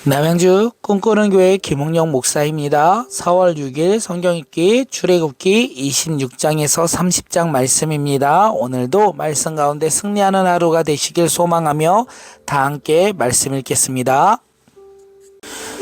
남양주 꿈꾸는 교회 김홍영 목사입니다. 4월 6일 성경 읽기 출애굽기 26장에서 30장 말씀입니다. 오늘도 말씀 가운데 승리하는 하루가 되시길 소망하며 다 함께 말씀 읽겠습니다.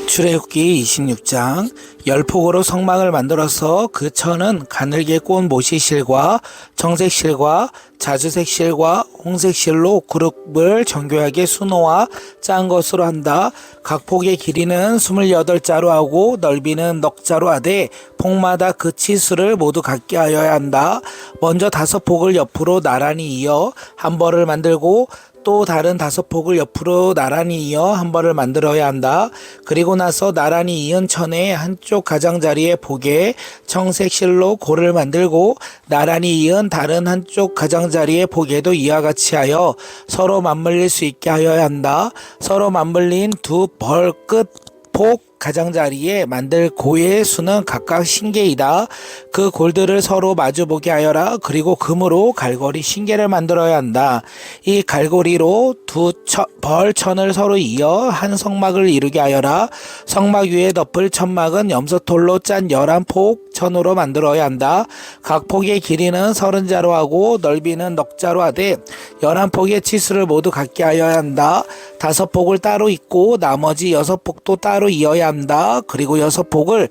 출애굽기 26장 열폭으로 성막을 만들어서 그 천은 가늘게 꼰 모시실과 정색실과 자주색실과 홍색실로 그룹을 정교하게 수놓아 짠 것으로 한다. 각 폭의 길이는 28자로 하고 넓이는 넉자로 하되 폭마다 그 치수를 모두 같게 하여야 한다. 먼저 5폭을 옆으로 나란히 이어 한 벌을 만들고 또 다른 5폭을 옆으로 나란히 이어 한 벌을 만들어야 한다. 그리고 나서 나란히 이은 천의 한쪽 가장자리에 복에 청색실로 골을 만들고 나란히 이은 다른 한쪽 가장자리에 복에도 이와 같이 하여 서로 맞물릴 수 있게 하여야 한다. 서로 맞물린 두 벌 끝 폭 가장자리에 만들 고의 수는 각각 신개이다. 그 골들을 서로 마주보게 하여라. 그리고 금으로 갈고리 신개를 만들어야 한다. 이 갈고리로 두 벌천을 서로 이어 한 성막을 이루게 하여라. 성막 위에 덮을 천막은 염소털로 짠 11폭 천으로 만들어야 한다. 각 폭의 길이는 30자로 하고 넓이는 넉자로 하되 11폭의 치수를 모두 같게 하여야 한다. 5폭을 따로 잇고 나머지 6폭도 따로 이어야 한다. 그리고 6폭을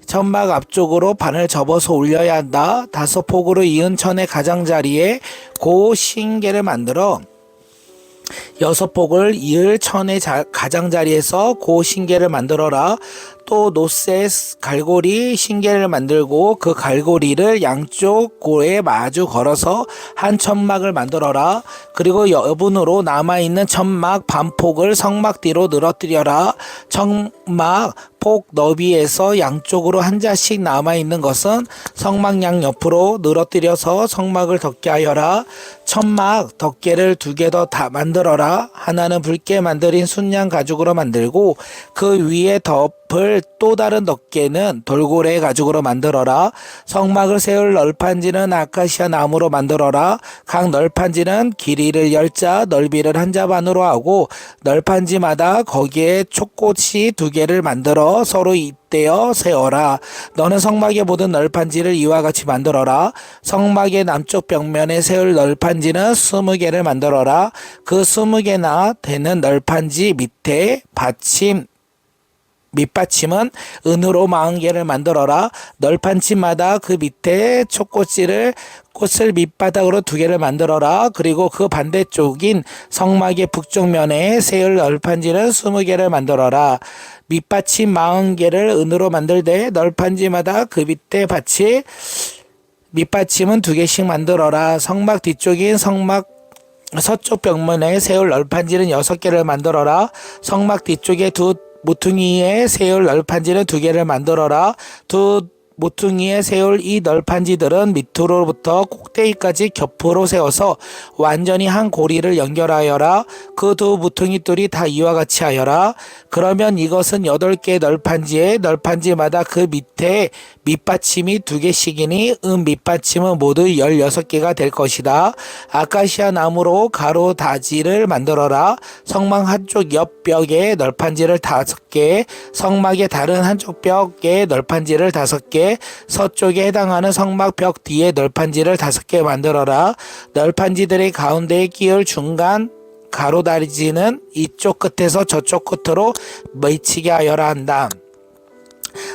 천막 앞쪽으로 반을 접어서 올려야 한다. 5폭으로 이은 천의 가장자리에 고 신개를 만들어 6폭을 이을 천의 가장자리에서 고 신개를 만들어라. 또 노새 갈고리 신개를 만들고 그 갈고리를 양쪽 고에 마주 걸어서 한 천막을 만들어라. 그리고 여분으로 남아있는 천막 반폭을 성막 뒤로 늘어뜨려라. 천막 폭 너비에서 양쪽으로 한 자씩 남아있는 것은 성막 양 옆으로 늘어뜨려서 성막을 덮게 하여라. 천막 덮개를 2개 더 만들어라. 하나는 붉게 만들인 순양 가죽으로 만들고 그 위에 덮을 또 다른 덮개는 돌고래 가죽으로 만들어라. 성막을 세울 널판지는 아카시아 나무로 만들어라. 각 널판지는 길이를 10자 넓이를 1자 반으로 하고 널판지마다 거기에 촉꽃이 2개를 만들어 서로 잇대어 세워라. 너는 성막의 모든 널판지를 이와 같이 만들어라. 성막의 남쪽 벽면에 세울 널판지는 20개를 만들어라. 그 20개나 되는 널판지 밑에 밑받침은 은으로 40개를 만들어라. 널판지마다 그 밑에 꽃을 밑바닥으로 2개를 만들어라. 그리고 그 반대쪽인 성막의 북쪽면에 세울 널판지는 20개를 만들어라. 밑받침 40개를 은으로 만들되 널판지마다 그 밑에 밑받침은 2개씩 만들어라. 성막 뒤쪽인 성막 서쪽 벽면에 세울 널판지는 6개를 만들어라. 성막 뒤쪽에 두 모퉁이에 세울 널판지는 2개를 만들어라. 두 모퉁이에 세울 이 널판지들은 밑으로부터 꼭대기까지 겹으로 세워서 완전히 한 고리를 연결하여라. 그 두 모퉁이들이 다 이와 같이 하여라. 그러면 이것은 8개의 널판지에 널판지마다 그 밑에 밑받침이 2개씩이니 밑받침은 모두 16개가 될 것이다. 아카시아 나무로 가로 다지를 만들어라. 성막 한쪽 옆 벽에 널판지를 5개, 성막의 다른 한쪽 벽에 널판지를 5개, 서쪽에 해당하는 성막 벽 뒤에 널판지를 5개 만들어라. 널판지들의 가운데에 끼울 중간 가로다리지는 이쪽 끝에서 저쪽 끝으로 미치게 하여라 한다.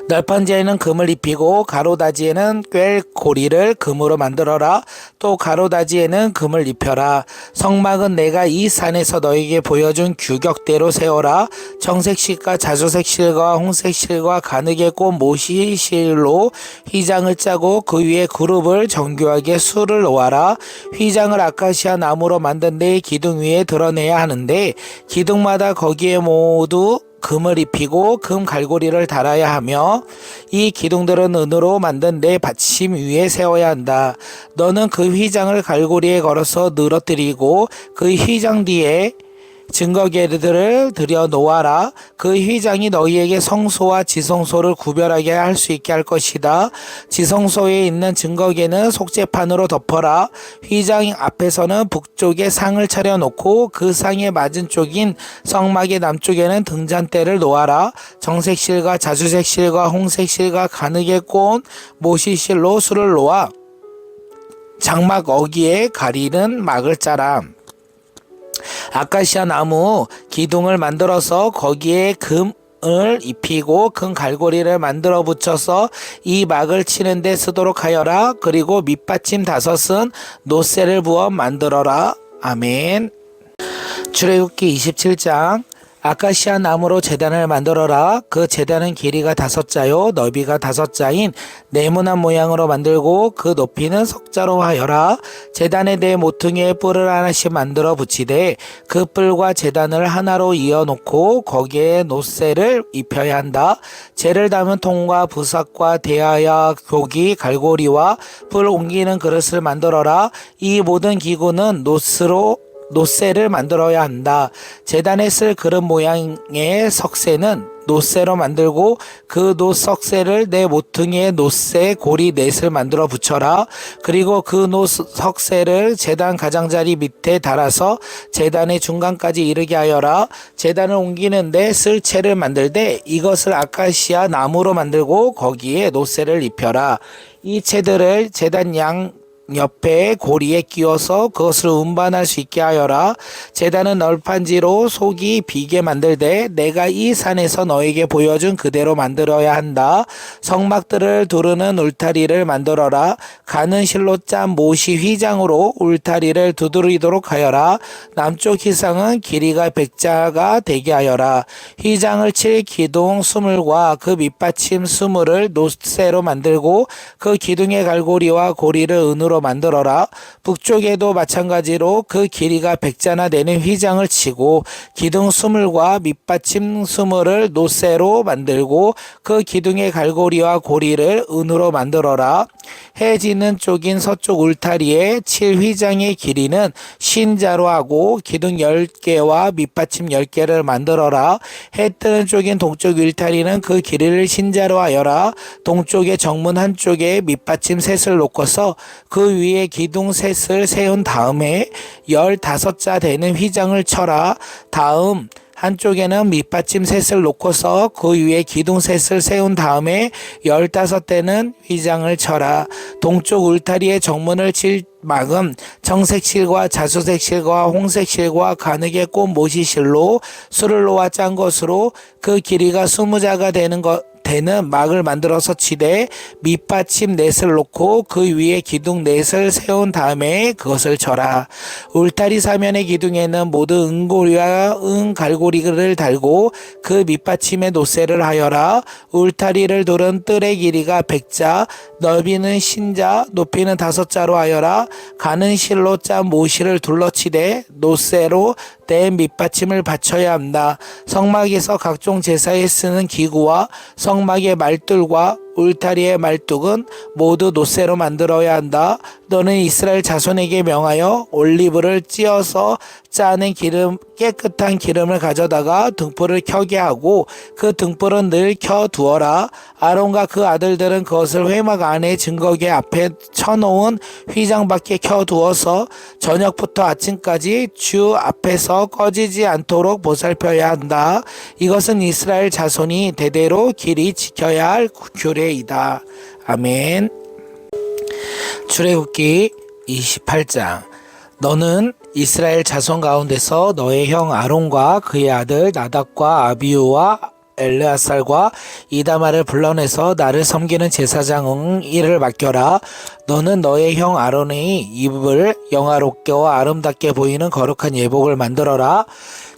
널판지에는 금을 입히고 가로다지에는 꿰 고리를 금으로 만들어라. 또 가로다지에는 금을 입혀라. 성막은 내가 이 산에서 너에게 보여준 규격대로 세워라. 정색실과 자주색실과 홍색실과 가늘게 꼰 모시실로 휘장을 짜고 그 위에 그룹을 정교하게 수를 놓아라. 휘장을 아카시아 나무로 만든 내 기둥 위에 드러내야 하는데 기둥마다 거기에 모두 금을 입히고 금 갈고리를 달아야 하며 이 기둥들은 은으로 만든 내 받침 위에 세워야 한다. 너는 그 휘장을 갈고리에 걸어서 늘어뜨리고 그 휘장 뒤에 증거계들을 들여 놓아라. 그 휘장이 너희에게 성소와 지성소를 구별하게 할 수 있게 할 것이다. 지성소에 있는 증거계는 속죄판으로 덮어라. 휘장 앞에서는 북쪽에 상을 차려놓고 그 상에 맞은 쪽인 성막의 남쪽에는 등잔대를 놓아라. 정색실과 자주색실과 홍색실과 가느게 꼰 모시실로 술을 놓아 장막 어기에 가리는 막을 짜라. 아카시아 나무 기둥을 만들어서 거기에 금을 입히고 금 갈고리를 만들어 붙여서 이 막을 치는 데 쓰도록 하여라. 그리고 밑받침 5은 노쇠를 부어 만들어라. 아멘. 출애굽기 27장. 아카시아 나무로 제단을 만들어라. 그 제단은 길이가 5자요 너비가 5자인 네모난 모양으로 만들고 그 높이는 석자로 하여라. 제단에 네 모퉁이의 뿔을 하나씩 만들어 붙이되 그 뿔과 제단을 하나로 이어 놓고 거기에 노쇠를 입혀야 한다. 재를 담은 통과 부삭과 대하야 교기 갈고리와 뿔 옮기는 그릇을 만들어라. 이 모든 기구는 노쇠를 만들어야 한다. 제단에 쓸 그릇 모양의 석쇠는 노쇠로 만들고 그 노석쇠를 네 모퉁이의 노쇠 고리 넷을 만들어 붙여라. 그리고 그 노석쇠를 제단 가장자리 밑에 달아서 제단의 중간까지 이르게 하여라. 제단을 옮기는데 쓸 채를 만들되 이것을 아카시아 나무로 만들고 거기에 노쇠를 입혀라. 이 채들을 제단 옆에 고리에 끼워서 그것을 운반할 수 있게 하여라. 제단은 널판지로 속이 비게 만들되 내가 이 산에서 너에게 보여준 그대로 만들어야 한다. 성막들을 두르는 울타리를 만들어라. 가는 실로 짠 모시 휘장으로 울타리를 두드리도록 하여라. 남쪽 휘장은 길이가 100자가 되게 하여라. 휘장을 칠 기둥 수물과 그 밑받침 수물을 노쇠로 만들고 그 기둥의 갈고리와 고리를 은으로 만들어라. 북쪽에도 마찬가지로 그 길이가 100자나 되는 휘장을 치고 기둥 수물과 밑받침 수물을 노쇠로 만들고 그 기둥의 갈고리와 고리를 은으로 만들어라. 해 지는 쪽인 서쪽 울타리에 칠 휘장의 길이는 50자로 하고 기둥 10개와 밑받침 10개를 만들어라. 해 뜨는 쪽인 동쪽 울타리는 그 길이를 50자로 하여라. 동쪽의 정문 한쪽에 밑받침 셋을 놓고서 그 위에 기둥 셋을 세운 다음에 15자 되는 휘장을 쳐라. 다음 한쪽에는 밑받침 셋을 놓고서 그 위에 기둥 셋을 세운 다음에 15대는 휘장을 쳐라. 동쪽 울타리의 정문을 칠 막은 정색실과 자수색실과 홍색실과 가느게 꼰 모시실로 술을 놓아 짠 것으로 그 길이가 20자가 되는 막을 만들어서 치되 밑받침 넷을 놓고 그 위에 기둥 넷을 세운 다음에 그것을 쳐라. 울타리 사면의 기둥에는 모두 은고리와 은갈고리를 달고 그 밑받침에 노쇠를 하여라. 울타리를 두른 뜰의 길이가 100자, 넓이는 50자, 높이는 5자로 하여라. 가는 실로 짠 모시를 둘러치되 노쇠로 된 밑받침을 받쳐야 한다. 성막에서 각종 제사에 쓰는 기구와 성막의 말뚝과 울타리의 말뚝은 모두 노쇠로 만들어야 한다. 너는 이스라엘 자손에게 명하여 올리브를 찧어서 짜는 깨끗한 기름을 가져다가 등불을 켜게 하고 그 등불은 늘 켜두어라. 아론과 그 아들들은 그것을 회막 안에 증거계 앞에 쳐놓은 휘장 밖에 켜두어서 저녁부터 아침까지 주 앞에서 꺼지지 않도록 보살펴야 한다. 이것은 이스라엘 자손이 대대로 길이 지켜야 할 규례이다. 아멘. 출애굽기 28장. 너는 이스라엘 자손 가운데서 너의 형 아론과 그의 아들 나답과 아비후와 엘르아살과 이다말을 불러내서 나를 섬기는 제사장 일을 맡겨라. 너는 너의 형 아론의 입을 영화롭게와 아름답게 보이는 거룩한 예복을 만들어라.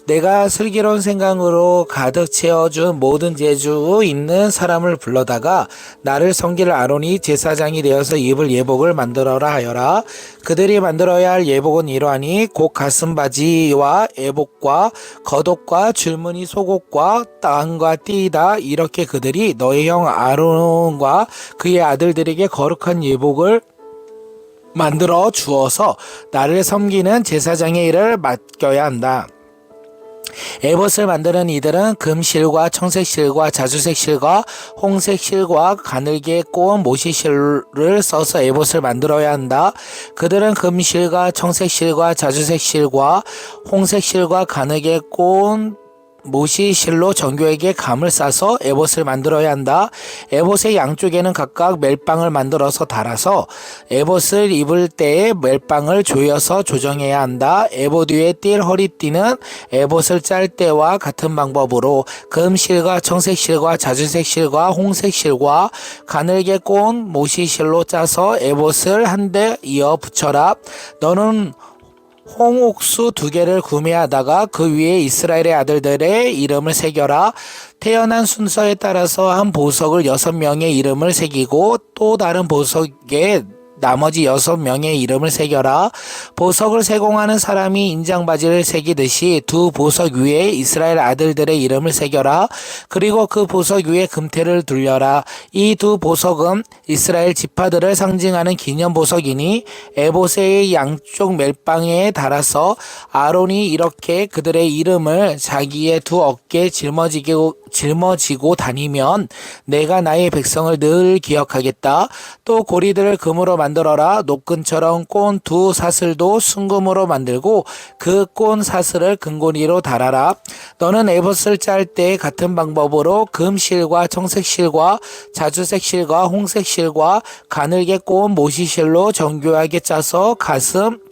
내가 슬기로운 생각으로 가득 채워준 모든 재주 있는 사람을 불러다가 나를 섬길 아론이 제사장이 되어서 입을 예복을 만들어라 하여라. 그들이 만들어야 할 예복은 이러하니 곧 가슴바지와 예복과 겉옷과 줄무늬 속옷과 땅과 띠이다. 이렇게 그들이 너의 형 아론과 그의 아들들에게 거룩한 예복을 만들어 주어서 나를 섬기는 제사장의 일을 맡겨야 한다. 에봇을 만드는 이들은 금실과 청색실과 자주색실과 홍색실과 가늘게 꼬은 모시실을 써서 에봇을 만들어야 한다. 그들은 금실과 청색실과 자주색실과 홍색실과 가늘게 꼬은 모시실로 정교하게 감을 싸서 에봇을 만들어야 한다. 에봇의 양쪽에는 각각 멜빵을 만들어서 달아서 에봇을 입을 때에 멜빵을 조여서 조정해야 한다. 에봇 위에 띌 허리띠는 에봇을 짤 때와 같은 방법으로 금실과 청색실과 자주색실과 홍색실과 가늘게 꼬은 모시실로 짜서 에봇을 한데 이어 붙여라. 너는 홍옥수 2개를 구매하다가 그 위에 이스라엘의 아들들의 이름을 새겨라. 태어난 순서에 따라서 한 보석을 6명의 이름을 새기고 또 다른 보석에 나머지 6명의 이름을 새겨라. 보석을 세공하는 사람이 인장바지를 새기듯이 두 보석 위에 이스라엘 아들들의 이름을 새겨라. 그리고 그 보석 위에 금태를 둘려라. 이 두 보석은 이스라엘 지파들을 상징하는 기념보석이니 에봇의 양쪽 멜빵에 달아서 아론이 이렇게 그들의 이름을 자기의 두 어깨에 짊어지고 다니면 내가 나의 백성을 늘 기억하겠다. 또 고리들을 금으로 만들어라. 노끈처럼 꼰 두 사슬도 순금으로 만들고 그 꼰 사슬을 금고리로 달아라. 너는 에봇을 짤 때 같은 방법으로 금실과 청색실과 자주색실과 홍색실과 가늘게 꼬은 모시실로 정교하게 짜서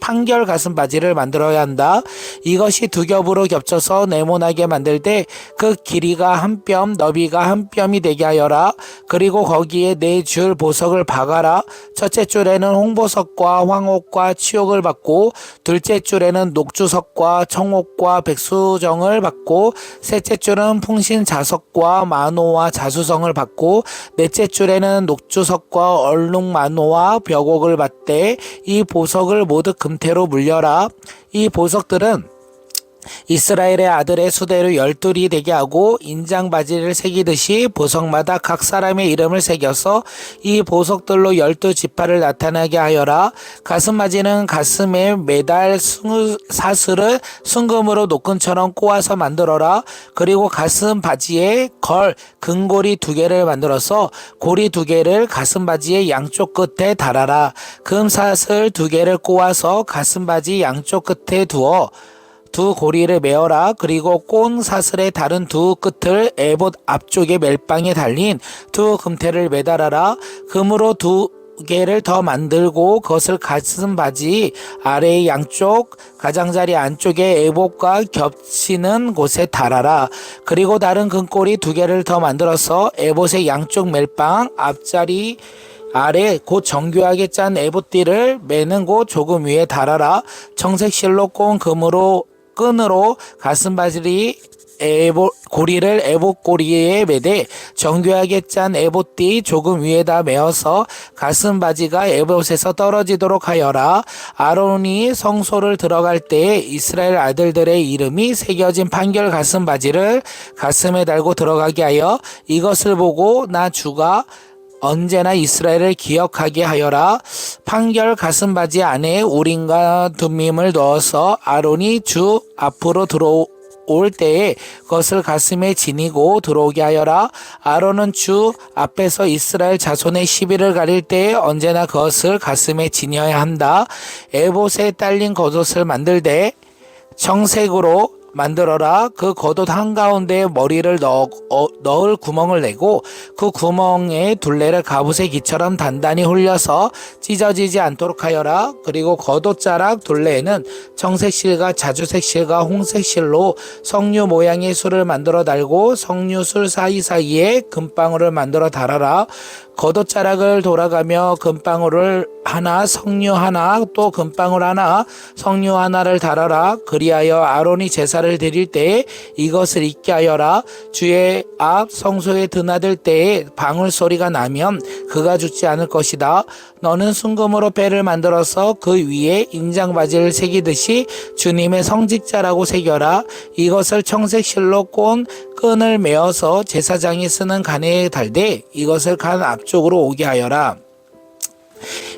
판결 가슴 바지를 만들어야 한다. 이것이 2겹으로 겹쳐서 네모나게 만들 때 그 길이가 한 뼘, 너비가 한 뼘이 되게 하여라. 그리고 거기에 4줄 보석을 박아라. 첫째 줄에는 홍보석과 황옥과 치옥을 받고, 둘째 줄에는 녹주석과 청옥과 백수정을 받고, 셋째 줄은 풍신자석과 만호와 자수성을 받고, 넷째 줄에는 녹주석과 얼룩만호와 벽옥을 받되 이 보석을 모두 금태로 물려라. 이 보석들은 이스라엘의 아들의 수대로 12이 되게 하고 인장바지를 새기듯이 보석마다 각 사람의 이름을 새겨서 이 보석들로 12지파를 나타나게 하여라. 가슴바지는 가슴에 매달 사슬을 순금으로 노끈처럼 꼬아서 만들어라. 그리고 가슴바지에 걸 금고리 2개를 만들어서 고리 2개를 가슴바지의 양쪽 끝에 달아라. 금사슬 2개를 꼬아서 가슴바지 양쪽 끝에 두어 두 고리를 메어라. 그리고 꼰 사슬의 다른 두 끝을 에봇 앞쪽에 멜빵에 달린 두 금태를 매달아라. 금으로 2개를 더 만들고 그것을 가슴바지 아래의 양쪽 가장자리 안쪽에 에봇과 겹치는 곳에 달아라. 그리고 다른 금고리 2개를 더 만들어서 에봇의 양쪽 멜빵 앞자리 아래 곧 정교하게 짠 에봇띠를 매는 곳 조금 위에 달아라. 청색실로 꼰 끈으로 가슴바지 고리를 에봇 고리에 매되 정교하게 짠 에봇띠 조금 위에다 메어서 가슴바지가 에봇에서 떨어지도록 하여라. 아론이 성소를 들어갈 때 이스라엘 아들들의 이름이 새겨진 판결 가슴바지를 가슴에 달고 들어가게 하여 이것을 보고 나 주가 언제나 이스라엘을 기억하게 하여라. 판결 가슴바지 안에 우림과 둠밈을 넣어서 아론이 주 앞으로 들어올 때에 그것을 가슴에 지니고 들어오게 하여라. 아론은 주 앞에서 이스라엘 자손의 시비를 가릴 때에 언제나 그것을 가슴에 지녀야 한다. 에봇에 딸린 겉옷을 만들되 청색으로 만들어라. 그 겉옷 한가운데에 머리를 넣을 구멍을 내고 그 구멍에 둘레를 갑옷의 기처럼 단단히 홀려서 찢어지지 않도록 하여라. 그리고 겉옷자락 둘레에는 청색실과 자주색실과 홍색실로 석류 모양의 술을 만들어 달고 석류술 사이사이에 금방울을 만들어 달아라. 겉옷자락을 돌아가며 금방울을 하나, 석류 하나, 또 금방울 하나, 석류 하나를 달아라. 그리하여 아론이 제사를 드릴 때에 이것을 잊게 하여라. 주의 앞 성소에 드나들 때에 방울 소리가 나면 그가 죽지 않을 것이다. 너는 순금으로 배를 만들어서 그 위에 인장바지를 새기듯이 주님의 성직자라고 새겨라. 이것을 청색실로 꼰 끈을 메어서 제사장이 쓰는 간에 달되 이것을 간 앞쪽으로 오게 하여라.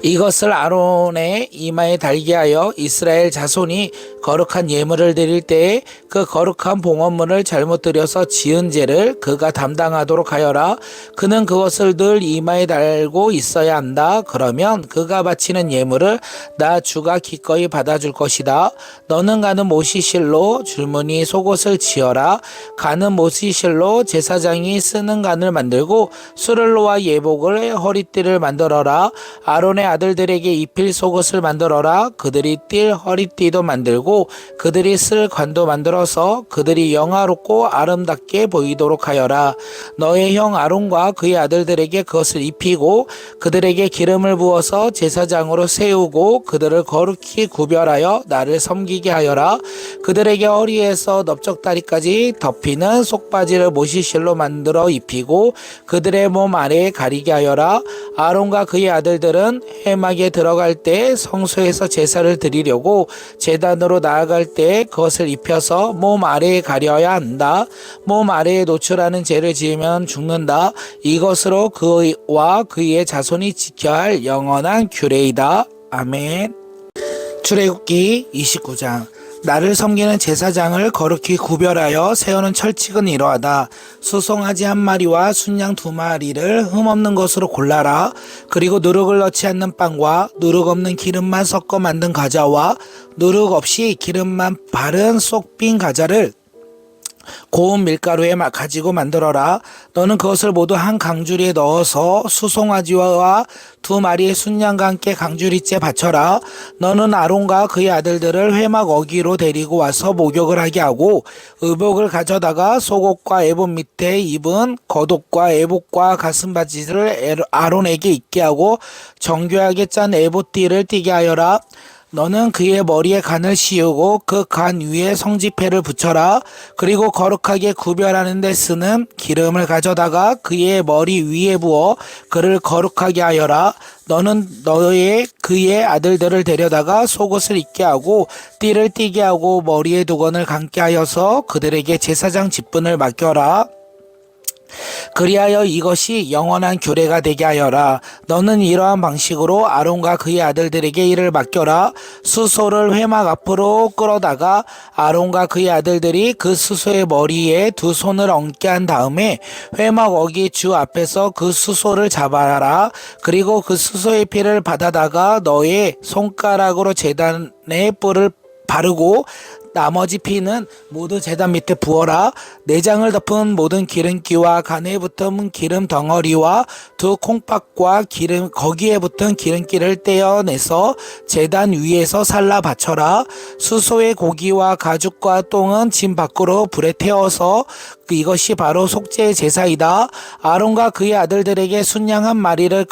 이것을 아론의 이마에 달게 하여 이스라엘 자손이 거룩한 예물을 드릴 때에 그 거룩한 봉헌물을 잘못 드려서 지은 죄를 그가 담당하도록 하여라. 그는 그것을 늘 이마에 달고 있어야 한다. 그러면 그가 바치는 예물을 나 주가 기꺼이 받아줄 것이다. 너는 가는 모시실로 줄무늬 속옷을 지어라. 가는 모시실로 제사장이 쓰는 간을 만들고 수를로와 예복을 허리띠를 만들어라. 아론의 아들들에게 입힐 속옷을 만들어라. 그들이 띌 허리띠도 만들고 그들이 쓸 관도 만들어서 그들이 영화롭고 아름답게 보이도록 하여라. 너의 형 아론과 그의 아들들에게 그것을 입히고 그들에게 기름을 부어서 제사장으로 세우고 그들을 거룩히 구별하여 나를 섬기게 하여라. 그들에게 허리에서 넓적다리까지 덮이는 속바지를 모시실로 만들어 입히고 그들의 몸 아래에 가리게 하여라. 아론과 그의 아들들은 회막에 들어갈 때 성소에서 제사를 드리려고 제단으로 나아갈 때 그것을 입혀서 몸 아래에 가려야 한다. 몸 아래에 노출하는 죄를 지으면 죽는다. 이것으로 그와 그의 자손이 지켜야 할 영원한 규례이다. 아멘. 출애굽기 29장. 나를 섬기는 제사장을 거룩히 구별하여 세우는 철칙은 이러하다. 수송아지 1마리와 순양 2마리를 흠없는 것으로 골라라. 그리고 누룩을 넣지 않는 빵과 누룩 없는 기름만 섞어 만든 과자와 누룩 없이 기름만 바른 쏙 빈 과자를 고운 밀가루에 가지고 만들어라. 너는 그것을 모두 한 강주리에 넣어서 수송아지와 2마리의 순양과 함께 강주리째 바쳐라. 너는 아론과 그의 아들들을 회막 어기로 데리고 와서 목욕을 하게 하고 의복을 가져다가 속옷과 에봇 밑에 입은 겉옷과 에봇과 가슴바지를 아론에게 입게 하고 정교하게 짠 에봇띠를 띠게 하여라. 너는 그의 머리에 간을 씌우고 그 간 위에 성지패를 붙여라. 그리고 거룩하게 구별하는 데 쓰는 기름을 가져다가 그의 머리 위에 부어 그를 거룩하게 하여라. 너는 그의 아들들을 데려다가 속옷을 입게 하고 띠를 띠게 하고 머리에 두건을 감게 하여서 그들에게 제사장 직분을 맡겨라. 그리하여 이것이 영원한 규례가 되게 하여라. 너는 이러한 방식으로 아론과 그의 아들들에게 이를 맡겨라. 수소를 회막 앞으로 끌어다가 아론과 그의 아들들이 그 수소의 머리에 2 손을 얹게 한 다음에 회막 어기 주 앞에서 그 수소를 잡아라. 그리고 그 수소의 피를 받아다가 너의 손가락으로 제단에 뿔을 바르고 나머지 피는 모두 제단 밑에 부어라. 내장을 덮은 모든 기름기와 간에 붙은 기름 덩어리와 2 콩팥과 기름 거기에 붙은 기름기를 떼어내서 제단 위에서 살라 바쳐라. 수소의 고기와 가죽과 똥은 진 밖으로 불에 태워서 이것이 바로 속죄의 제사이다. 아론과 그의 아들들에게 순양 1마리를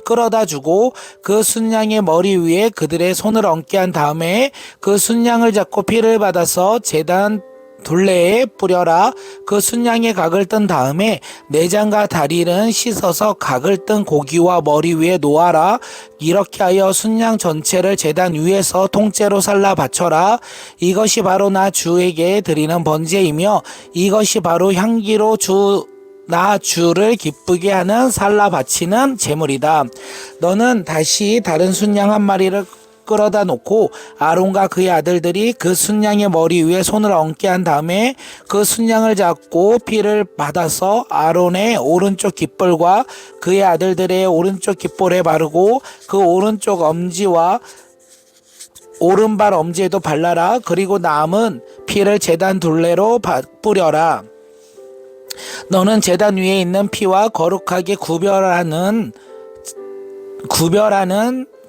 끌어다 주고 그 순양의 머리 위에 그들의 손을 얹게 한 다음에 그 순양을 잡고 피를 받아서 제단 둘레에 뿌려라. 그 순양의 각을 뜬 다음에 내장과 다리는 씻어서 각을 뜬 고기와 머리 위에 놓아라. 이렇게 하여 순양 전체를 제단 위에서 통째로 살라 바쳐라. 이것이 바로 나 주에게 드리는 번제이며 이것이 바로 향기로 나 주를 기쁘게 하는 살라 바치는 제물이다. 너는 다시 다른 순양 1마리를 끌어다 놓고 아론과 그의 아들들이 그 순양의 머리 위에 손을 얹게 한 다음에 그 순양을 잡고 피를 받아서 아론의 오른쪽 깃볼과 그의 아들들의 오른쪽 깃볼에 바르고 그 오른쪽 엄지와 오른발 엄지에도 발라라. 그리고 남은 피를 제단 둘레로 뿌려라. 너는 제단 위에 있는 피와 거룩하게 구별하는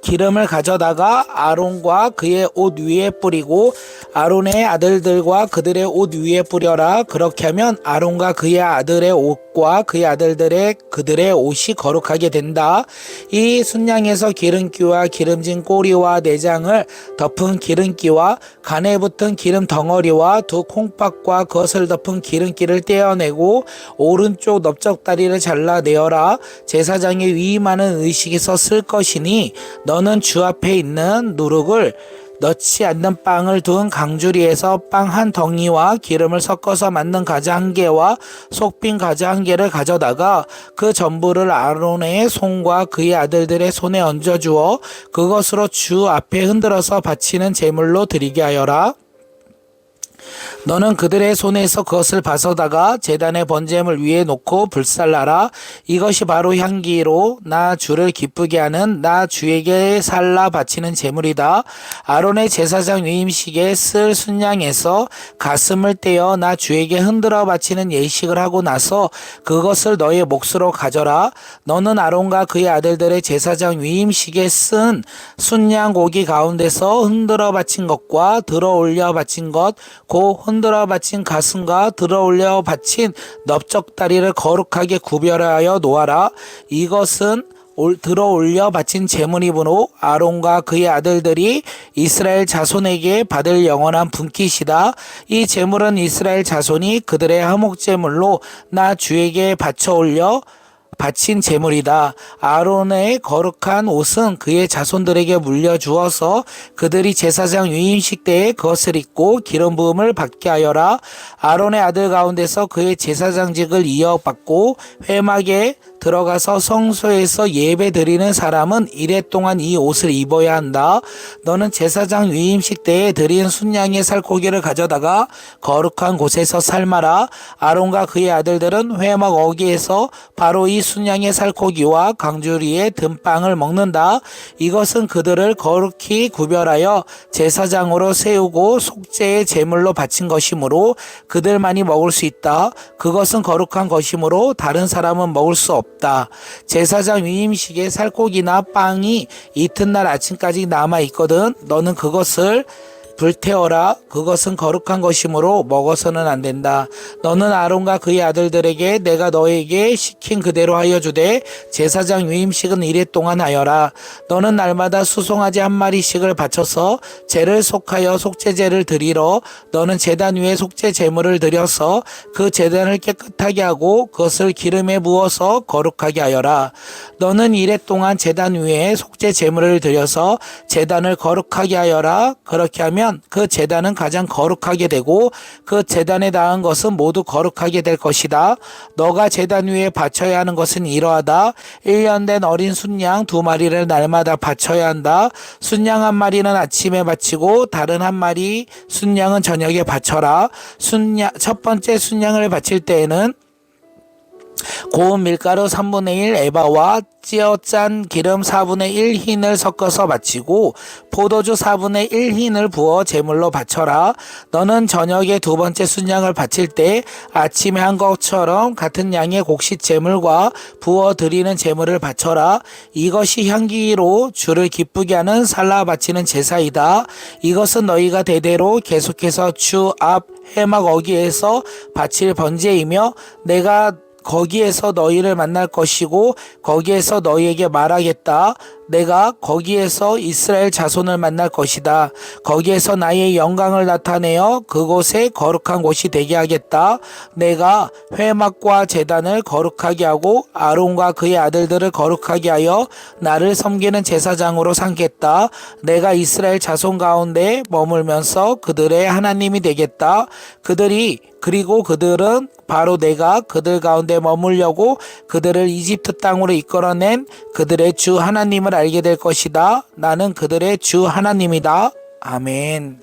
기름을 가져다가 아론과 그의 옷 위에 뿌리고 아론의 아들들과 그들의 옷 위에 뿌려라. 그렇게 하면 아론과 그의 아들의 옷과 그의 아들들의 그들의 옷이 거룩하게 된다. 이 순양에서 기름기와 기름진 꼬리와 내장을 덮은 기름기와 간에 붙은 기름 덩어리와 2 콩팥과 그것을 덮은 기름기를 떼어내고 오른쪽 넓적다리를 잘라내어라. 제사장의 위임하는 의식에서 쓸 것이니 너는 주 앞에 있는 누룩을 넣지 않는 빵을 둔 강주리에서 빵 한 덩이와 기름을 섞어서 만든 가자 한 개와 속빈 가자 한 개를 가져다가 그 전부를 아론의 손과 그의 아들들의 손에 얹어주어 그것으로 주 앞에 흔들어서 바치는 제물로 드리게 하여라. 너는 그들의 손에서 그것을 가져다가 제단의 번제물 위에 놓고 불살라라. 이것이 바로 향기로 나 주를 기쁘게 하는 나 주에게 살라 바치는 제물이다. 아론의 제사장 위임식에 쓸 순양에서 가슴을 떼어 나 주에게 흔들어 바치는 예식을 하고 나서 그것을 너의 몫으로 가져라. 너는 아론과 그의 아들들의 제사장 위임식에 쓴 순양 고기 가운데서 흔들어 바친 것과 들어 올려 바친 것, 고 흔들어 바친 가슴과 들어 올려 바친 넓적다리를 거룩하게 구별하여 놓아라. 이것은 들어 올려 바친 제물이므로 아론과 그의 아들들이 이스라엘 자손에게 받을 영원한 분깃이다. 이 제물은 이스라엘 자손이 그들의 화목제물로 나 주에게 바쳐 올려 바친 제물이다. 아론의 거룩한 옷은 그의 자손들에게 물려주어서 그들이 제사장 위임식 때에 그것을 입고 기름 부음을 받게 하여라. 아론의 아들 가운데서 그의 제사장직을 이어받고 회막에 들어가서 성소에서 예배 드리는 사람은 이래 동안 이 옷을 입어야 한다. 너는 제사장 위임식 때에 드린 순양의 살코기를 가져다가 거룩한 곳에서 삶아라. 아론과 그의 아들들은 회막 어귀에서 바로 이 순양의 살코기와 강주리의 든빵을 먹는다. 이것은 그들을 거룩히 구별하여 제사장으로 세우고 속죄의 제물로 바친 것이므로 그들만이 먹을 수 있다. 그것은 거룩한 것이므로 다른 사람은 먹을 수 없다. 제사장 위임식에 살코기나 빵이 이튿날 아침까지 남아 있거든 너는 그것을 불태워라. 그것은 거룩한 것이므로 먹어서는 안 된다. 너는 아론과 그의 아들들에게 내가 너에게 시킨 그대로 하여 주되 제사장 위임식은 이래 동안 하여라. 너는 날마다 수송아지 한 마리씩을 바쳐서 죄를 속하여 속죄제를 드리러 너는 제단 위에 속죄 제물을 드려서 그 제단을 깨끗하게 하고 그것을 기름에 부어서 거룩하게 하여라. 너는 이래 동안 제단 위에 속죄 제물을 드려서 제단을 거룩하게 하여라. 그렇게 하면 그 제단은 가장 거룩하게 되고 그 제단에 닿은 것은 모두 거룩하게 될 것이다. 너가 제단 위에 바쳐야 하는 것은 이러하다. 1년 된 어린 순양 2마리를 날마다 바쳐야 한다. 순양 한 마리는 아침에 바치고 다른 한 마리 순양은 저녁에 바쳐라. 첫 번째 순양을 바칠 때에는 고운 밀가루 3분의 1 에바와 찌어 짠 기름 4분의 1 흰을 섞어서 바치고 포도주 4분의 1 흰을 부어 제물로 바쳐라. 너는 저녁에 두 번째 순양을 바칠 때 아침에 한 것처럼 같은 양의 곡식 제물과 부어 드리는 제물을 바쳐라. 이것이 향기로 주를 기쁘게 하는 살라 바치는 제사이다. 이것은 너희가 대대로 계속해서 주 앞 회막 어귀에서 바칠 번제이며 내가 거기에서 너희를 만날 것이고 거기에서 너희에게 말하겠다. 내가 거기에서 이스라엘 자손을 만날 것이다. 거기에서 나의 영광을 나타내어 그곳에 거룩한 곳이 되게 하겠다. 내가 회막과 제단을 거룩하게 하고 아론과 그의 아들들을 거룩하게 하여 나를 섬기는 제사장으로 삼겠다. 내가 이스라엘 자손 가운데 머물면서 그들의 하나님이 되겠다. 그리고 그들은 바로 내가 그들 가운데 머물려고 그들을 이집트 땅으로 이끌어낸 그들의 주 하나님을 알게 될 것이다. 나는 그들의 주 하나님이다. 아멘.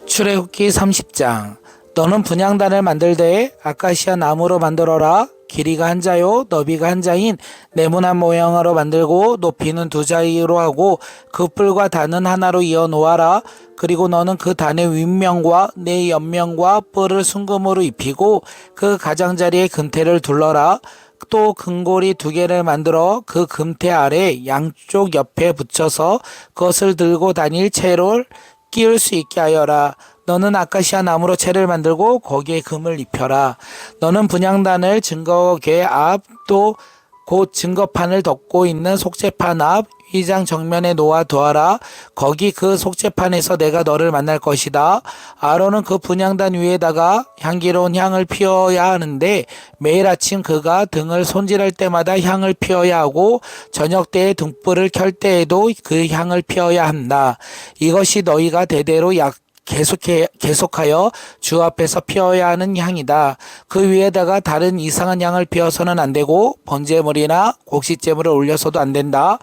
출애굽기 30장. 너는 분향단을 만들되 아카시아 나무로 만들어라. 길이가 한 자요 너비가 한 자인 네모난 모양으로 만들고 높이는 2자로 하고 그 뿔과 단은 하나로 이어 놓아라. 그리고 너는 그 단의 윗면과 네 옆면과 뿔을 순금으로 입히고 그 가장자리에 금태를 둘러라. 또 금고리 2개를 만들어 그 금태 아래 양쪽 옆에 붙여서 그것을 들고 다닐 채로 끼울 수 있게 하여라. 너는 아카시아 나무로 채를 만들고 거기에 금을 입혀라. 너는 분향단을 증거궤 앞 또 곧 증거판을 덮고 있는 속죄판 앞 휘장 정면에 놓아 두어라. 거기 그 속죄판에서 내가 너를 만날 것이다. 아론은 그 분향단 위에다가 향기로운 향을 피워야 하는데 매일 아침 그가 등을 손질할 때마다 향을 피워야 하고 저녁 때에 등불을 켤 때에도 그 향을 피워야 한다. 이것이 너희가 대대로 계속하여 주 앞에서 피워야 하는 향이다. 그 위에다가 다른 이상한 향을 피워서는 안 되고 번제물이나 곡식제물을 올려서도 안 된다.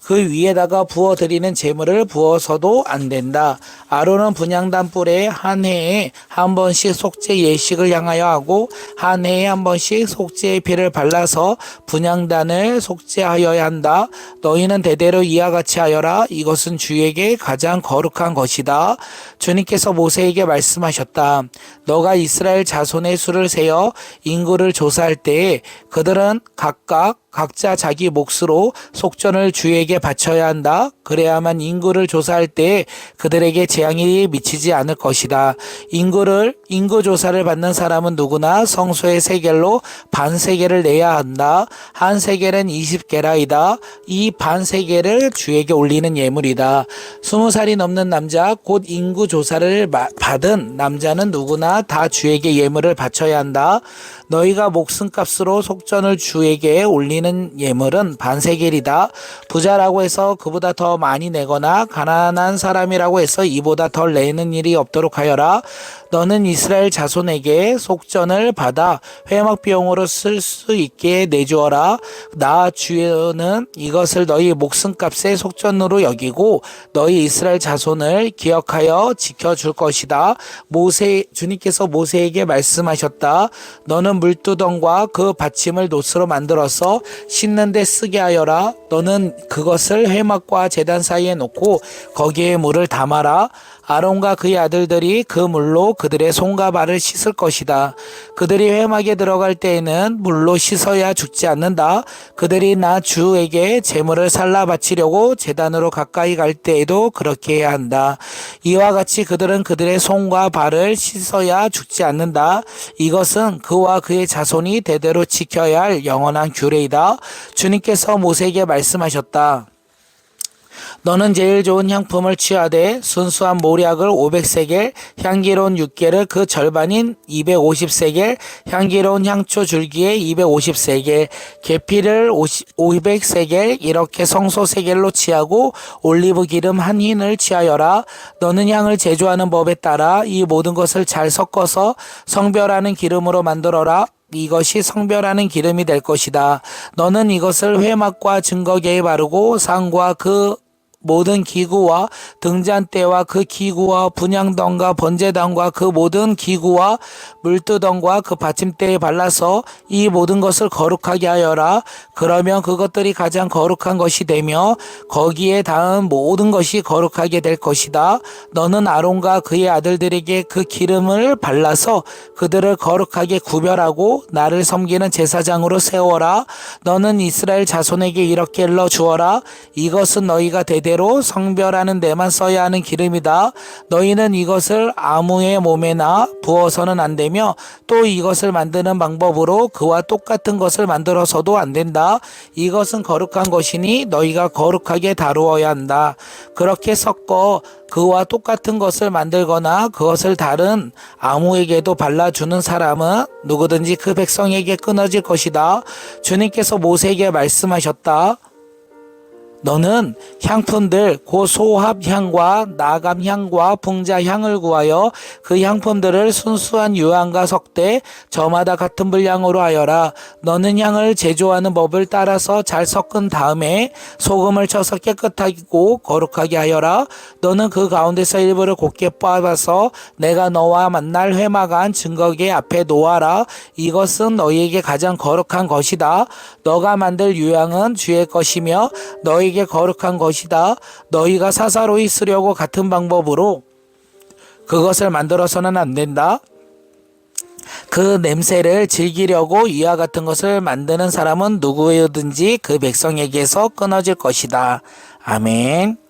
그 위에다가 부어드리는 제물을 부어서도 안 된다. 아론은 분향단 뿔에 한 해에 한 번씩 속죄 예식을 향하여 하고 한 해에 한 번씩 속죄의 피를 발라서 분향단을 속죄하여야 한다. 너희는 대대로 이와 같이 하여라. 이것은 주에게 가장 거룩한 것이다. 주님께서 모세에게 말씀하셨다. 너가 이스라엘 자손의 수를 세어 인구를 조사할 때에 그들은 각자 자기 몫으로 속전을 주에게 바쳐야 한다. 그래야만 인구를 조사할 때 그들에게 재앙이 미치지 않을 것이다. 인구 조사를 받는 사람은 누구나 성소의 세겔로 반 세겔을 내야 한다. 한 세겔은 20게라이다. 이 반 세겔을 주에게 올리는 예물이다. 20살이 넘는 남자 곧 인구 조사를 받은 남자는 누구나 다 주에게 예물을 바쳐야 한다. 너희가 목숨값으로 속전을 주에게 올리는 예물은 반세겔이다. 부자라고 해서 그보다 더 많이 내거나 가난한 사람이라고 해서 이보다 덜 내는 일이 없도록 하여라. 너는 이스라엘 자손에게 속전을 받아 회막 비용으로 쓸 수 있게 내주어라. 나 주는 이것을 너희 목숨값의 속전으로 여기고 너희 이스라엘 자손을 기억하여 지켜줄 것이다. 주님께서 모세에게 말씀하셨다. 너는 물두덩과 그 받침을 노스로 만들어서 씻는 데 쓰게 하여라. 너는 그것을 회막과 제단 사이에 놓고 거기에 물을 담아라. 아론과 그의 아들들이 그 물로 그들의 손과 발을 씻을 것이다. 그들이 회막에 들어갈 때에는 물로 씻어야 죽지 않는다. 그들이 나 주에게 제물을 살라 바치려고 제단으로 가까이 갈 때에도 그렇게 해야 한다. 이와 같이 그들은 그들의 손과 발을 씻어야 죽지 않는다. 이것은 그와 그의 자손이 대대로 지켜야 할 영원한 규례이다. 주님께서 모세에게 말씀하셨다. 너는 제일 좋은 향품을 취하되 순수한 모략을 500세겔, 향기로운 육개를 그 절반인 250세겔, 향기로운 향초 줄기에 250세겔, 계피를 500세겔 이렇게 성소 세겔로 취하고 올리브 기름 한 흰을 취하여라. 너는 향을 제조하는 법에 따라 이 모든 것을 잘 섞어서 성별하는 기름으로 만들어라. 이것이 성별하는 기름이 될 것이다. 너는 이것을 회막과 증거계에 바르고 상과 그 모든 기구와 등잔대와 그 기구와 분향덩과 번제단과 그 모든 기구와 물두덩과 그 받침대에 발라서 이 모든 것을 거룩하게 하여라. 그러면 그것들이 가장 거룩한 것이 되며 거기에 닿은 모든 것이 거룩하게 될 것이다. 너는 아론과 그의 아들들에게 그 기름을 발라서 그들을 거룩하게 구별하고 나를 섬기는 제사장으로 세워라. 너는 이스라엘 자손에게 이렇게 일러 주어라. 이것은 너희가 대대로 성별하는 데만 써야 하는 기름이다. 너희는 이것을 아무의 몸에나 부어서는 안 되며 또 이것을 만드는 방법으로 그와 똑같은 것을 만들어서도 안 된다. 이것은 거룩한 것이니 너희가 거룩하게 다루어야 한다. 그렇게 섞어 그와 똑같은 것을 만들거나 그것을 다른 아무에게도 발라주는 사람은 누구든지 그 백성에게 끊어질 것이다. 주님께서 모세에게 말씀하셨다. 너는 향품들 곧 소합향과 나감향과 풍자향을 구하여 그 향품들을 순수한 유향과 석대 저마다 같은 분량으로 하여라. 너는 향을 제조하는 법을 따라서 잘 섞은 다음에 소금을 쳐서 깨끗하고 거룩하게 하여라. 너는 그 가운데서 일부를 곱게 뽑아서 내가 너와 만날 회막 안 증거계 앞에 놓아라. 이것은 너희에게 가장 거룩한 것이다. 너가 만들 유향은 주의 것이며 너희에게 거룩한 것이다. 너희가 사사로이 쓰려고 같은 방법으로 그것을 만들어서는 안 된다. 그 냄새를 즐기려고 이와 같은 것을 만드는 사람은 누구든지 그 백성에게서 끊어질 것이다. 아멘.